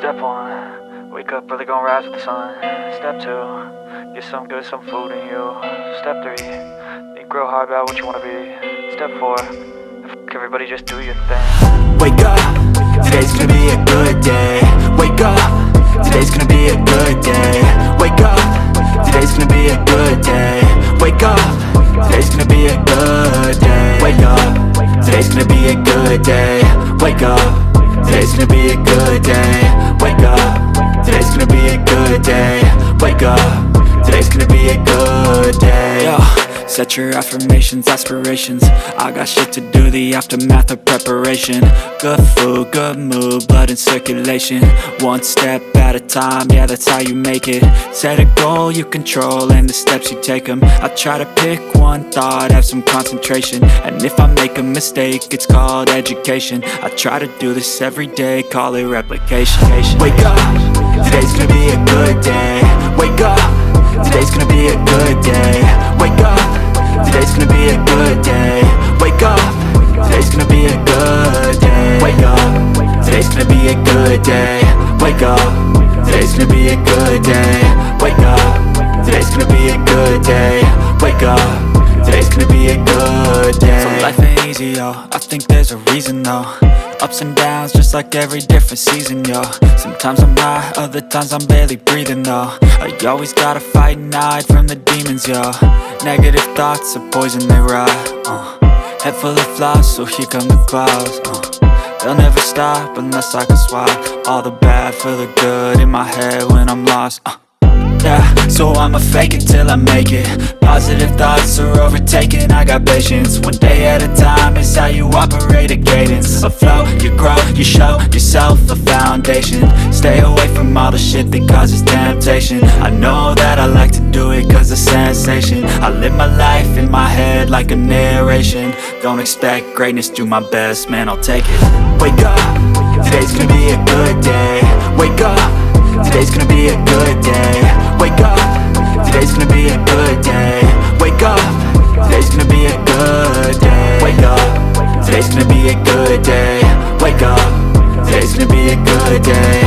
Step 1, wake up early, gonna rise with the sun. Step 2, get some good, some food in you. Step 3, think real hard about what you wanna be. Step 4, everybody just do your thing. Wake up, today's gonna be a good day. Wake up, today's gonna be a good day. Wake up, today's gonna be a good day. Wake up, today's gonna be a good day. Wake up, today's gonna be a good day. Wake up, today's gonna be a good day. Wake up, today's gonna be a good day. Wake up, today's gonna be a good day. Yo, set your affirmations, aspirations. I got shit to do, the aftermath of preparation. Good food, good mood, blood in circulation. One step at a time, yeah, that's how you make it. Set a goal you control and the steps you take them. I try to pick one thought, have some concentration. And if I make a mistake, it's called education. I try to do this every day, call it replication. Wake up, today's gonna be a good day. Wake up, today's gonna be a good day. Wake up, today's gonna be a good day. Wake up, today's gonna be a good day. Wake up, today's gonna be a good day. Wake up, today's gonna be a good day. Wake up, today's gonna be a good day. Wake up, today's gonna be a good day. So life ain't easy, yo, I think there's a reason though. Ups and downs, just like every different season, yo. Sometimes I'm high, other times I'm barely breathing, though. I always gotta fight and hide from the demons, yo. Negative thoughts are poison, they rot. Head full of flies, so here come the clouds. They'll never stop unless I can swap all the bad for the good in my head when I'm lost. Yeah, so I'ma fake it till I make it. Positive thoughts are overtaken, I got patience. One day at a time is how you operate a cadence. A flow, you grow, you show yourself a foundation. Stay away from all the shit that causes temptation. I know that I like to do it cause it's sensation. I live my life in my head like a narration. Don't expect greatness, do my best, man, I'll take it. Wake up, today's gonna be a good day. Wake up, today's gonna be a good day. Wake up, today's gonna be a good day. Wake up, today's gonna be a good day. Wake up, today's gonna be a good day. Wake up, today's gonna be a good day.